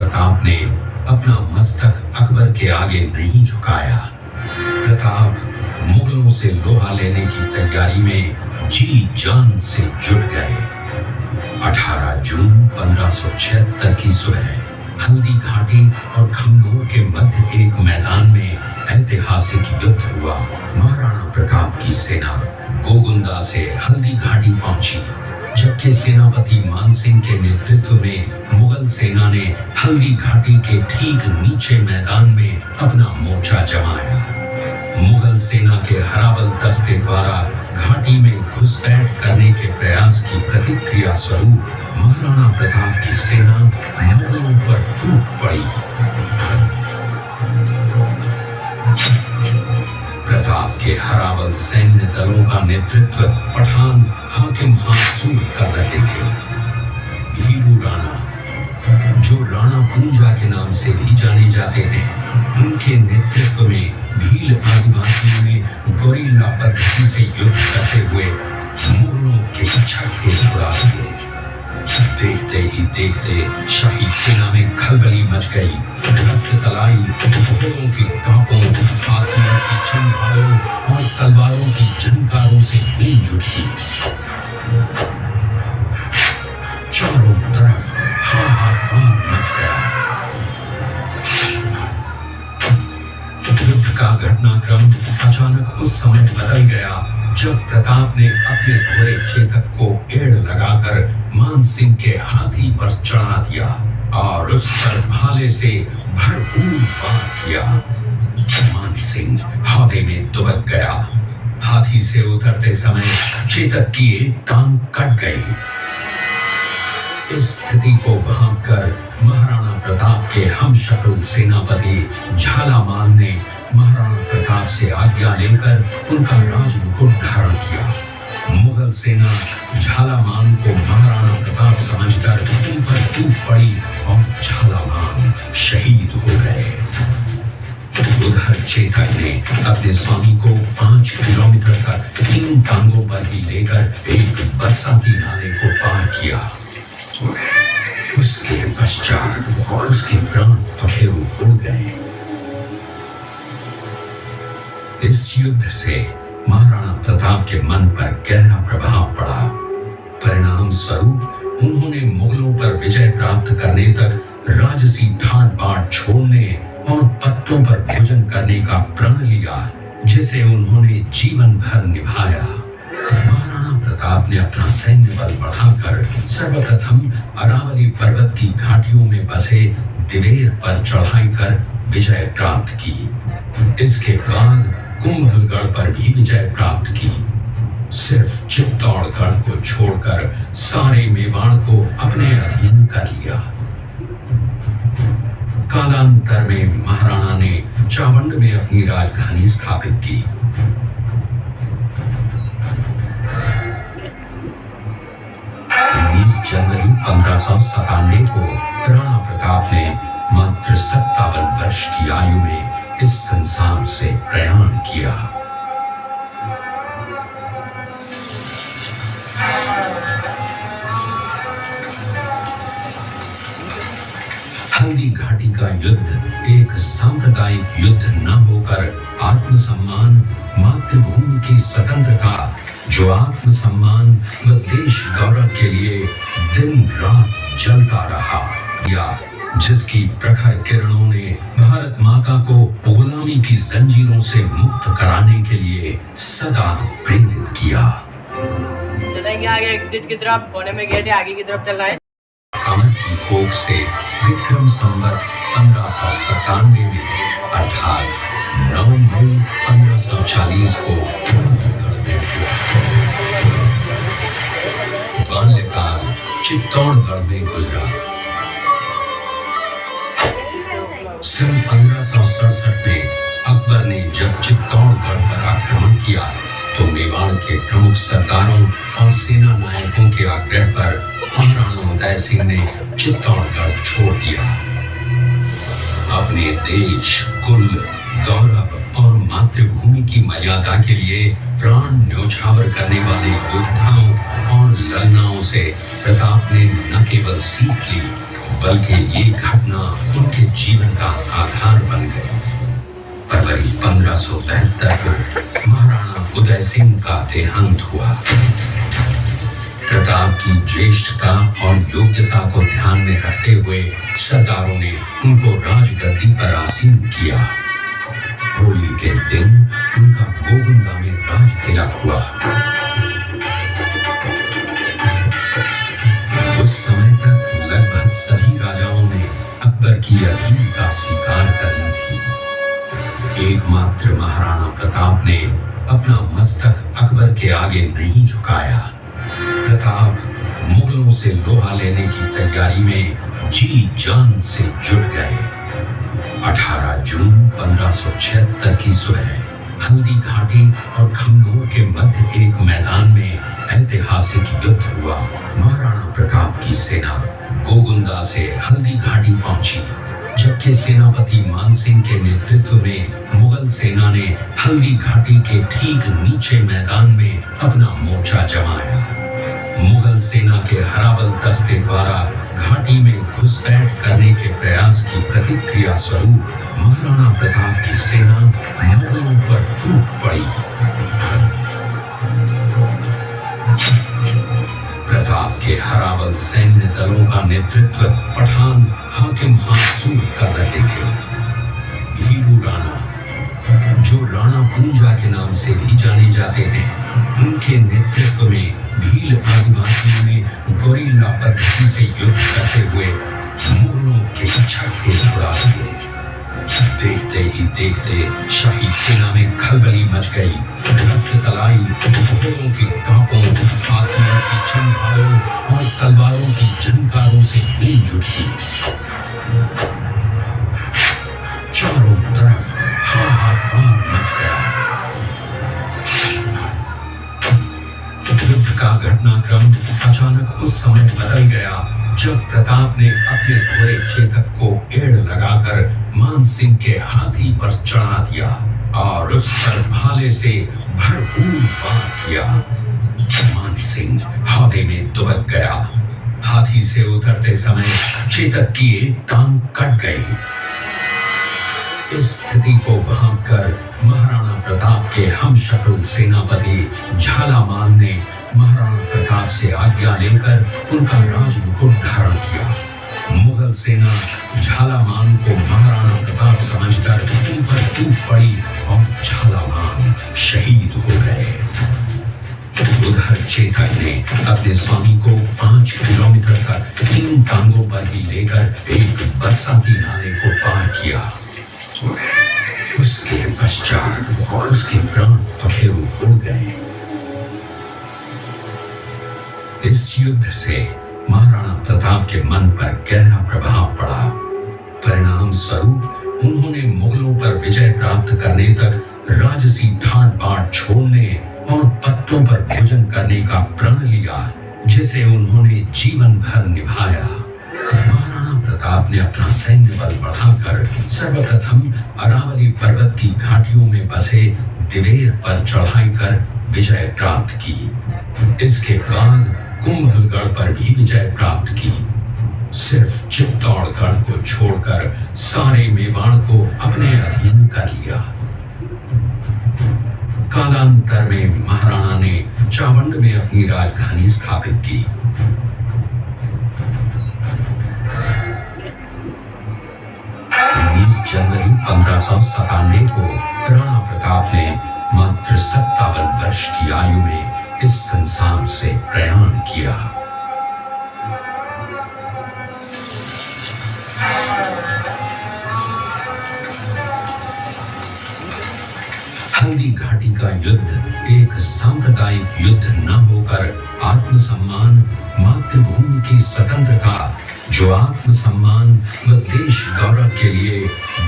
प्रताप ने अपना मस्तक अकबर के आगे नहीं झुकाया। प्रताप मुगलों से लोहा लेने की तैयारी में जी जान से जुट गए। 18 जून 1576 की सुबह हल्दी घाटी और खमनोर के मध्य एक मैदान में ऐतिहासिक युद्ध हुआ। महाराणा प्रताप की सेना गोगुंदा से हल्दी घाटी पहुंची, जबकि सेनापति मानसिंह के नेतृत्व में मुगल सेना ने हल्दी घाटी के ठीक नीचे मैदान में अपना मोर्चा जमाया। मुगल सेना के हरावल दस्ते द्वारा घाटी में घुसपैठ करने के प्रयास की प्रतिक्रिया स्वरूप महाराणा प्रताप की सेना मुगलों पर टूट पड़ी। प्रताप के हरावल सैन्य दलों का नेतृत्व पठान हाकिम हासूर कर रहे थे। भीरू राणा, जो राणा पुंजा के नाम से भी जाने जाते हैं, उनके नेतृत्व में भील आदिवासियों ने गोरिल्ला पद्धति से युद्ध करते हुए मुगलों के छक्के उड़ा दिए। देखते ही देखते शाही सेना में खलबली मच गई। रक्त तलाई, घोड़ों की टापों, हाथियों की चंगारों और तलवारों की झनकारों से गूंज उठी। चारों तरफ हाहाकार मच गया। युद्ध का घटनाक्रम अचानक उस समय बदल गया जब प्रताप ने अपने घोड़े चेतक को एड़ लगाकर मानसिंह के हाथी पर चढ़ा दिया और उस पर भाले से भरपूर वार किया। मानसिंह हौदे में दुबक गया। हाथी से उतरते समय चेतक की एक टांग कट गई। इस स्थिति को भांपकर महाराणा प्रताप के हमशक्ल सेनापति झालामान ने महाराणा प्रताप से आज्ञा लेकर उनका राजमुकुट धारण किया। मुगल सेना झालामान को महाराणा प्रताप समझकर उन पर टूट पड़ी और झालामान शहीद हो गए। उधर चेतक ने अपने स्वामी को 5 किलोमीटर तक 3 टांगों पर ही लेकर एक बरसाती नाले को पार किया। उसके पश्चात उसके प्राण पखेरु उड़ गए। इस युद्ध से महाराणा प्रताप के मन पर गहरा प्रभाव पड़ा। परिणाम स्वरूप उन्होंने मुगलों पर विजय प्राप्त करने तक राजसी ठाट बाट छोड़ने और पत्तों पर भोजन करने का प्रण लिया, जिसे उन्होंने जीवन भर निभाया। महाराणा प्रताप ने अपना सैन्य बल बढ़ाकर सर्वप्रथम अरावली पर्वत की घाटियों में बसे दिवेर पर चढ़ाई कर विजय प्राप्त की। इसके बाद कुंभलगढ़ पर भी विजय प्राप्त की। सिर्फ चित्तौड़गढ़ को छोड़कर सारे मेवाड़ को अपने अधीन कर लिया। कालांतर में महाराणा ने चावंड में अपनी राजधानी स्थापित की। 19 जनवरी 1597 को राणा प्रताप ने मात्र 57 वर्ष की आयु में इस संसार से प्रयाण किया। हल्दी घाटी का युद्ध एक सांप्रदायिक युद्ध न होकर आत्मसम्मान, मातृभूमि की स्वतंत्रता, जो आत्मसम्मान व देश गौरव के लिए दिन रात जलता रहा, या जिसकी प्रखर किरणों ने भारत माता को गुलामी की जंजीरों से मुक्त कराने के लिए सदा प्रेरित किया। चलेंगे आगे एग्जिट की तरफ, कोने में गेट है, आगे की तरफ चलना है। कामत की कोख से विक्रम संवत 1597 में अर्थात 9 मई 1540 को बाल्यकाल चित्तौड़गढ़ में गुजरा। सन 1567 में अकबर ने जब चित्तौड़गढ़ पर आक्रमण किया तो मेवाड़ के प्रमुख सरदारों और सेना नायकों के आग्रह पर महाराणा उदय सिंह ने चित्तौड़गढ़ छोड़ दिया। अपने देश, कुल, गौरव और मातृभूमि की मर्यादा के लिए प्राण न्योछावर करने वाले योद्धाओं और लड़नाओं से प्रताप ने न केवल सीख ली, बल्कि ये घटना जीवन का आधार बन गए। फरवरी 1572 को महाराणा उदय सिंह का देहांत हुआ। प्रताप की ज्येष्ठता और योग्यता को ध्यान में रखते हुए सरदारों ने उनको राजगद्दी पर आसीन किया। होली के दिन उनका गोगुंदा में राज तिलक हुआ। उस समय तक लगभग सभी राजाओं ने अकबर की अधीनता स्वीकार कर ली थी। एकमात्र महाराणा प्रताप ने अपना मस्तक अकबर के आगे नहीं झुकाया। प्रताप मुगलों से लोहा लेने की तैयारी में जी जान से जुट गए। 18 जून 1576 की सुबह हल्दी घाटी और खमनोर के मध्य एक मैदान में ऐतिहासिक युद्ध हुआ। महाराणा प्रताप की सेना गोगुंदा से हल्दी घाटी पहुंची, जबकि सेनापति मानसिंह के नेतृत्व में मुगल सेना ने हल्दी घाटी के ठीक नीचे मैदान में अपना मोर्चा जमाया। मुगल सेना के हरावल दस्ते द्वारा घाटी में घुसपैठ करने के प्रयास की प्रतिक्रिया स्वरूप महाराणा प्रताप की सेना मुगलों पर टूट पड़ी। प्रताप के हरावल सैन्य दलों का नेतृत्व पठान हाकिम हासूर कर रहे थे। भीरू राणा, जो राणा पूंजा के नाम से भी जाने जाते हैं, उनके नेतृत्व में भील आदिवासियों ने गोरिल्ला पद्धति से युद्ध करते हुए मुगलों के छक्के उड़ा दिए। देखते ही देखते शाही सेना में खलबली मच गई। रक्त तलाई, घोड़ों की टापों, हाथियों की चंगारों और तलवारों की झनकारों से गूंज उठी। चारों तरफ हाहाकार मच गया। युद्ध का घटनाक्रम अचानक उस समय बदल गया जब प्रताप ने अपने घोड़े चेतक को एड़ लगाकर मानसिंह के हाथी पर चढ़ा दिया और उस पर भाले से भरपूर वार किया। मानसिंह हौदे में दुबक गया। हाथी से उतरते समय चेतक की एक टांग कट गई। इस स्थिति को भांपकर महाराणा प्रताप के हमशक्ल सेनापति झालामान ने महाराणा प्रताप से आज्ञा लेकर उनका राजमुकुट धारण किया। मुगल सेना झालामान को महाराणा प्रताप समझकर उन पर टूट पड़ी और झालामान शहीद हो गए। उधर चेतक ने अपने स्वामी को 5 किलोमीटर तक 3 टांगों पर ही लेकर एक बरसाती नाले को पार किया। उसके पश्चात उसके प्राण पखेरु उड़ गए। इस युद्ध से महाराणा प्रताप के मन पर गहरा प्रभाव पड़ा। परिणाम स्वरूप उन्होंने मुगलों पर विजय प्राप्त करने तक राजसी ठाट बाट छोड़ने और पत्तों पर भोजन करने का प्रण लिया, जिसे उन्होंने जीवन भर निभाया। महाराणा प्रताप ने अपना सैन्य बल बढ़ाकर सर्वप्रथम अरावली पर्वत की घाटियों में बसे दिवेर पर चढ़ाई कर विजय प्राप्त की। इसके बाद कुंभलगढ़ पर भी विजय प्राप्त की। सिर्फ चित्तौड़गढ़ को छोड़कर सारे मेवाड़ को अपने अधीन कर लिया। कालांतर में महाराणा ने चावंड में अपनी राजधानी स्थापित की। 19 जनवरी 1597 को राणा प्रताप ने मात्र 57 वर्ष की आयु में इस संसार से प्रयाण किया। हल्दी घाटी का युद्ध एक सांप्रदायिक युद्ध न होकर आत्मसम्मान, मातृभूमि की स्वतंत्रता, जो आत्मसम्मान व देश गौरव के लिए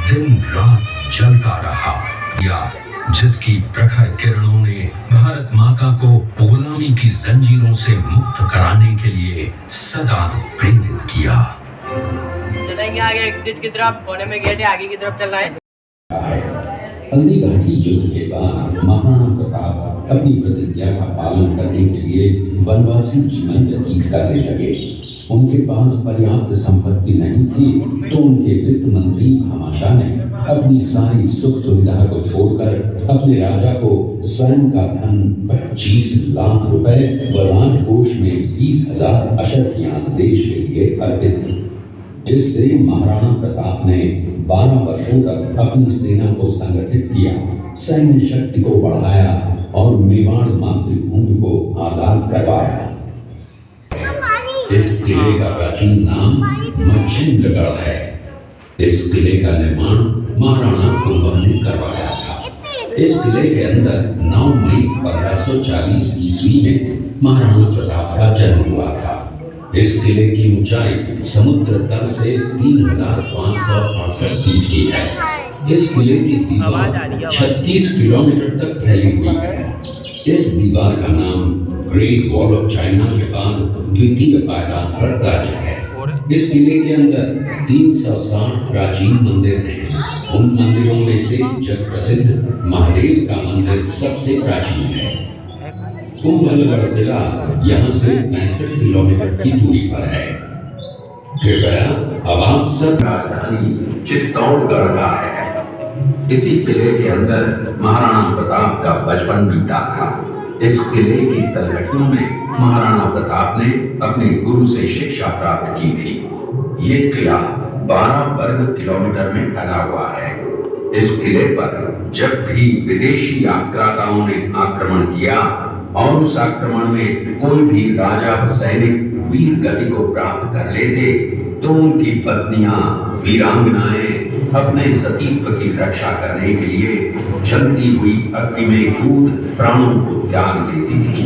दिन रात जलता रहा, या जिसकी प्रखर किरणों ने भारत माता को गुलामी की जंजीरों से मुक्त कराने के लिए सदा प्रेरित किया। चलेंगे आगे एग्जिट की तरफ, कोने में गेट है, आगे की तरफ चलना है। हल्दी घाटी युद्ध के बाद महाराणा प्रताप अपनी प्रतिज्ञा का पालन करने के लिए वनवासी जीवन व्यतीत करने लगे। उनके पास पर्याप्त संपत्ति नहीं थी, तो उनके वित्त मंत्री भामाशाह ने अपनी सारी सुख सुविधा को छोड़कर अपने राजा को स्वयं का धन 25 लाख रुपए व राजकोष में 20,000 अशर्फियां देश के लिए अर्पित की, जिससे महाराणा प्रताप ने 12 वर्षों तक अपनी सेना को संगठित किया, सैन्य शक्ति को बढ़ाया और मेवाड़ मातृभूमि को आजाद करवाया। इस किले का प्राचीन नाम मच्छिंद्रगढ़ है। इस किले का निर्माण महाराणा कुंभम ने करवाया था। इस किले के अंदर 9 मई 1540 ईस्वी में महाराणा प्रताप का जन्म हुआ था। इस किले की ऊंचाई समुद्र तल से 3,568 फीट की है। इस किले की दीवार 36 किलोमीटर तक फैली हुई है। इस दीवार का नाम ग्रेट वॉल ऑफ चाइना के बाद द्वितीय पायदान पर दर्ज है। इस किले के अंदर 360 प्राचीन मंदिर हैं। उन मंदिरों में से जग प्रसिद्ध महादेव का मंदिर सबसे प्राचीन है। कुंभलगढ़ किला यहाँ से 65 किलोमीटर की दूरी पर है। कृपया अब आप सब राजधानी चित्तौड़गढ़ का है। इसी किले के अंदर महाराणा प्रताप का बचपन बीता था। इस किले की तलहटियों में महाराणा प्रताप ने अपने गुरु से शिक्षा प्राप्त की थी। ये किला 12 वर्ग किलोमीटर में फैला हुआ है। इस किले पर जब भी विदेशी आक्रांताओं ने आक्रमण किया और उस आक्रमण में कोई भी राजा व सैनिक वीर गति को प्राप्त कर लेते, तो उनकी पत्नियां वीरांगनाएं अपने सतीत्व की रक्षा करने के लिए जलती हुई अग्नि में कूद प्राणों को त्याग देती थी,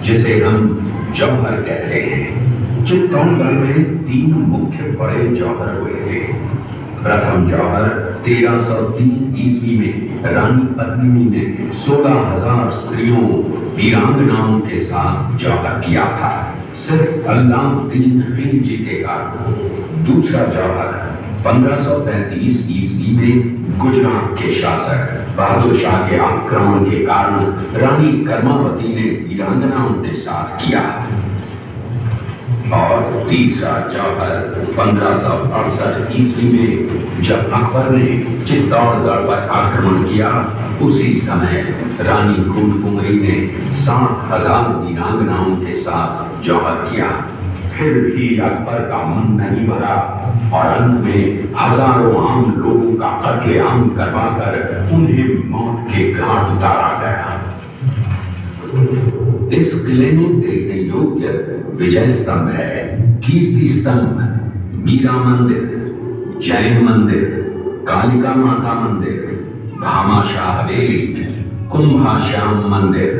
जिसे हम जौहर कहते हैं। चित्तौड़गढ़ में 3 मुख्य बड़े जौहर हुए थे। प्रथम जौहर 1303 ईस्वी में रानी पद्मिनी ने 16,000 स्त्रियों वीरांगनाओं के साथ जौहर किया था, सिर्फ अल्लाउद्दीन खिलजी के कारण। दूसरा जौहर 1533 ईस्वी में गुजरात के शासक बहादुर शाह के आक्रमण के कारण रानी कर्मावती ने वीरांगनाओं के साथ किया। और तीसरा जौहर 1568 ईस्वी में जब अकबर ने चित्तौड़गढ़ पर आक्रमण किया, उसी समय रानी फूलकुंवरी ने 7,000 वीरांगनाओं के साथ जौहर किया। फिर भी अकबर का मन नहीं भरा और अंत में हजारों आम लोगों का कत्लेआम करवाकर उन्हें मौत के घाट उतारा गया। इस किले में देखने योग्य विजय स्तंभ है, कीर्ति स्तंभ, मीरा मंदिर, जैन मंदिर, कालिका माता मंदिर, भामाशाह हवेली, कुंभाश्याम मंदिर,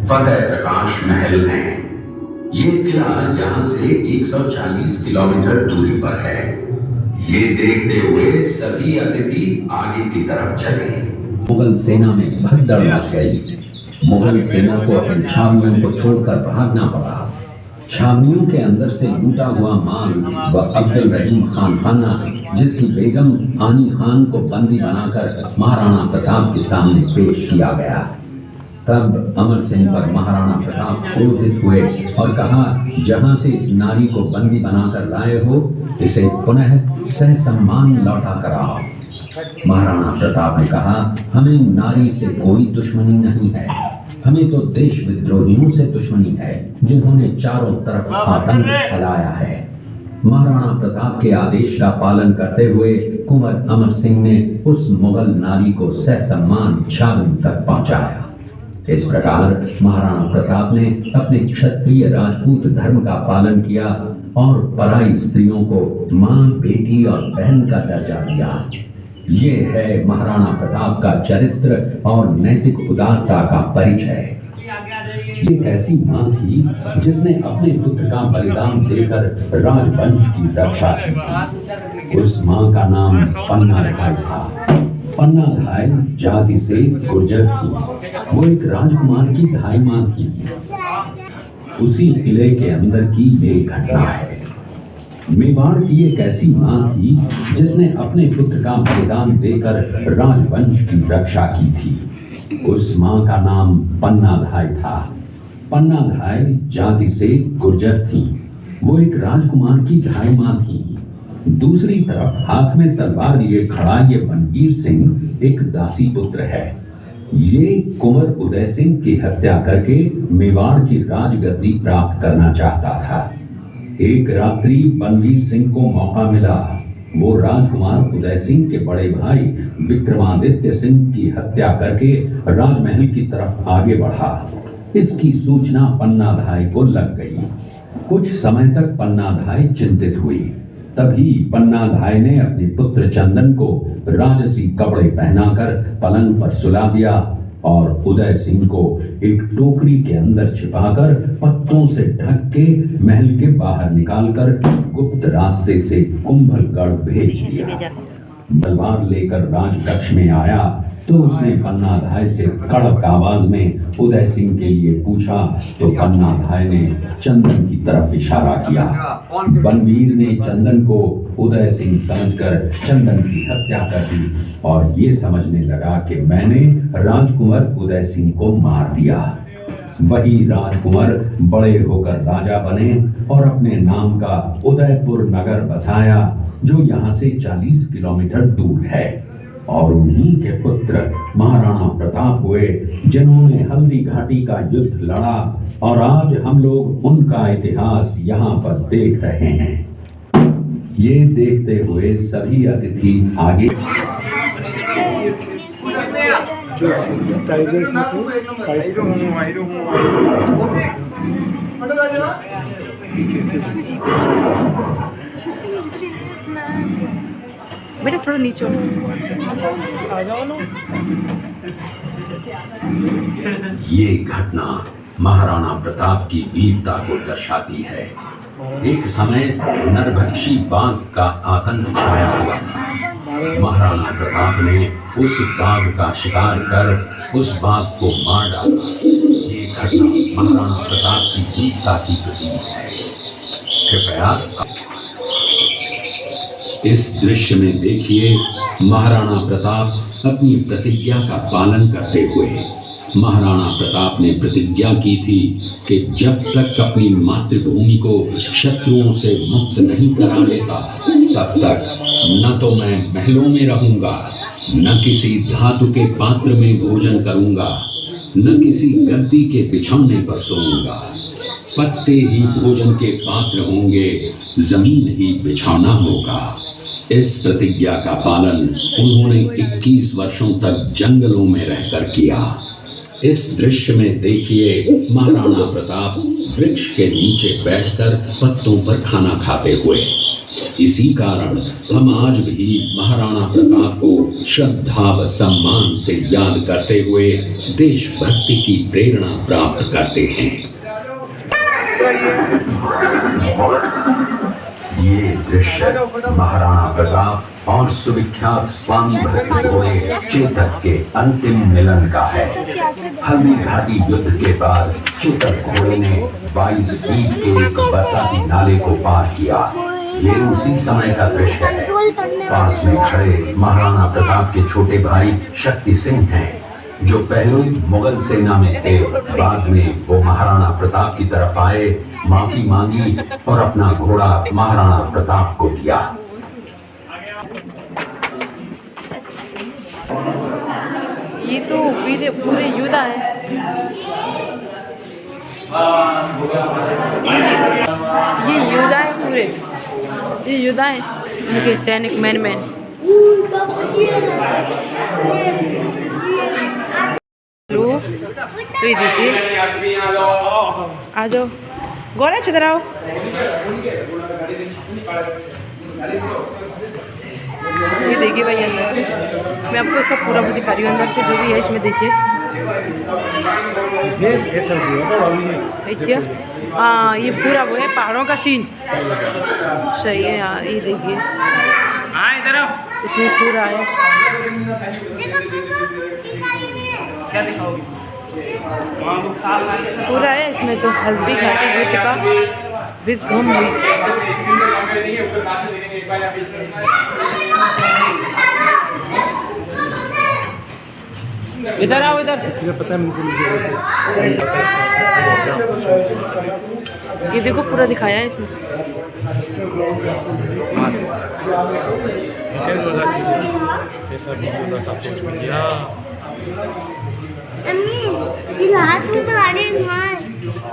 फतेह प्रकाश महल हैं। ये किला यहाँ से 140 किलोमीटर दूरी पर है। ये देखते हुए सभी अतिथि आगे की तरफ चले। मुगल सेना में भगदड़ मच गई। मुगल सेना को अपनी छावनियों को छोड़कर भागना पड़ा। छावनियों के अंदर से लूटा हुआ माल व अब्दुल रहीम खान खाना, जिसकी बेगम आनी खान को बंदी बनाकर महाराणा प्रताप के सामने पेश किया गया। तब अमर सिंह पर महाराणा प्रताप क्रोधित हुए और कहा, जहां से इस नारी को बंदी बनाकर लाए हो, इसे पुनः ससम्मान लौटा कर आओ। महाराणा प्रताप ने कहा, हमें नारी से कोई दुश्मनी नहीं है, हमें तो देश विद्रोहियों से दुश्मनी है, जिन्होंने चारों तरफ आतंक फैलाया है। महाराणा प्रताप के आदेश का पालन करते हुए कुंवर अमर सिंह ने उस मुगल नारी को ससम्मान छावनी तक पहुंचाया। इस प्रकार महाराणा प्रताप ने अपने क्षत्रिय राजपूत धर्म का पालन किया और पराई स्त्रियों को मां, बेटी और बहन का दर्जा दिया। ये है महाराणा प्रताप का चरित्र और नैतिक उदारता का परिचय। एक ऐसी मां थी जिसने अपने पुत्र का बलिदान देकर राजवंश की रक्षा की थी। उस मां का नाम पन्ना धाय था। पन्ना धाय जाति से गुर्जर थी। वो एक राजकुमार की धाय मां थी। उसी किले के अंदर की ये घटना है। मेवाड़ की एक ऐसी मां थी जिसने अपने पुत्र का बलिदान देकर राजवंश की रक्षा की थी। उस मां का नाम पन्नाधाय था। पन्नाधाय जाति से गुर्जर थी। वो एक राजकुमार की धाई मां थी। दूसरी तरफ हाथ में तलवार लिए खड़ा ये बनवीर सिंह एक दासी पुत्र है। ये कुंवर उदय सिंह की हत्या करके मेवाड़ की राजगद्दी प्राप्त करना चाहता था। एक रात्रि बनवीर सिंह को मौका मिला। वो राजकुमार उदय सिंह के बड़े भाई विक्रमादित्य सिंह की हत्या करके राजमहल की तरफ आगे बढ़ा। इसकी सूचना पन्नाधाय को लग गई। कुछ समय तक पन्नाधाय चिंतित हुई। तभी पन्नाधाय ने अपने पुत्र चंदन को राजसी कपड़े पहनाकर पलंग पर सुला दिया और उदय सिंह को एक टोकरी के अंदर छिपाकर पत्तों से ढक के महल के बाहर निकालकर गुप्त रास्ते से कुंभलगढ़ भेज दिया। तलवार लेकर राजकक्ष में आया तो उसने पन्नाधाय से कड़क आवाज में उदय सिंह के लिए पूछा तो पन्नाधाय ने चंदन की तरफ इशारा किया। बनवीर ने चंदन को उदय सिंह समझकर चंदन की हत्या कर दी और ये समझने लगा कि मैंने राजकुमार उदय सिंह को मार दिया। वही राजकुमार बड़े होकर राजा बने और अपने नाम का उदयपुर नगर बसाया जो यहाँ से 40 किलोमीटर दूर है। और उन्हीं के पुत्र महाराणा प्रताप हुए जिन्होंने हल्दी घाटी का युद्ध लड़ा और आज हम लोग उनका इतिहास यहाँ पर देख रहे हैं। ये देखते हुए सभी अतिथि आगे बेटा थोड़ा नीचे आ जाओ ना। ये घटना महाराणा प्रताप की वीरता को दर्शाती है। एक समय नरभक्षी बाघ का आतंक छाया हुआ था। महाराणा प्रताप ने उस बाघ का शिकार कर उस बाघ को मार डाला। ये घटना महाराणा प्रताप की वीरता की प्रतीक है। कृपया इस दृश्य में देखिए महाराणा प्रताप अपनी प्रतिज्ञा का पालन करते हुए। महाराणा प्रताप ने प्रतिज्ञा की थी कि जब तक अपनी मातृभूमि को शत्रुओं से मुक्त नहीं करा लेता तब तक न तो मैं महलों में रहूंगा, न किसी धातु के पात्र में भोजन करूंगा, न किसी गद्दी के बिछौने पर सोऊंगा। पत्ते ही भोजन के पात्र होंगे, जमीन ही बिछौना होगा। इस प्रतिज्ञा का पालन उन्होंने 21 वर्षों तक जंगलों में रहकर किया। इस दृश्य में देखिए महाराणा प्रताप वृक्ष के नीचे बैठकर पत्तों पर खाना खाते हुए। इसी कारण हम आज भी महाराणा प्रताप को श्रद्धा व सम्मान से याद करते हुए देशभक्ति की प्रेरणा प्राप्त करते हैं। ये दृश्य महाराणा प्रताप और सुविख्यात स्वामी भक्त घोड़े चेतक के अंतिम मिलन का है। हल्दी घाटी युद्ध के बाद चेतक घोड़े ने 22 फीट के एक बरसाती नाले को पार किया। ये उसी समय का दृश्य है। पास में खड़े महाराणा प्रताप के छोटे भाई शक्ति सिंह हैं, जो पहले मुगल सेना में थे। बाद में वो महाराणा प्रताप की तरफ आए, माफी मांगी और अपना घोड़ा महाराणा प्रताप को दिया। ये तो पूरे योद्धा है। ये योद्धा है पूरे, ये योद्धा है उनके सैनिक मैन। तो ये देखिए, आ जाओ गौरा इधर आओ। ये देखिए भाई अंदर से, मैं आपको इसका पूरा वो दिखा रही हूँ अंदर से जो भी है इसमें। देखिए हाँ, ये पूरा वो है पहाड़ों का सीन। सही है हाँ, ये देखिए इसमें पूरा है। क्या दिखाओगे? पूरा है इसमें तो हल्दी घाटी युद्ध का विध्वंस हुई। इधर आओ इधर। ये देखो पूरा दिखाया है इसमें।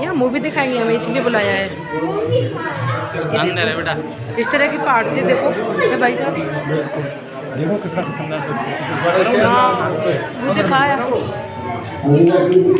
यहाँ मूवी दिखाएंगे हमें, इसलिए बुलाया है। अंदर है बेटा। इस तरह की पार्टी देखो है भाई साहब। देखो कितना खतरनाक हाँ वो दिखाया। Ini lagi di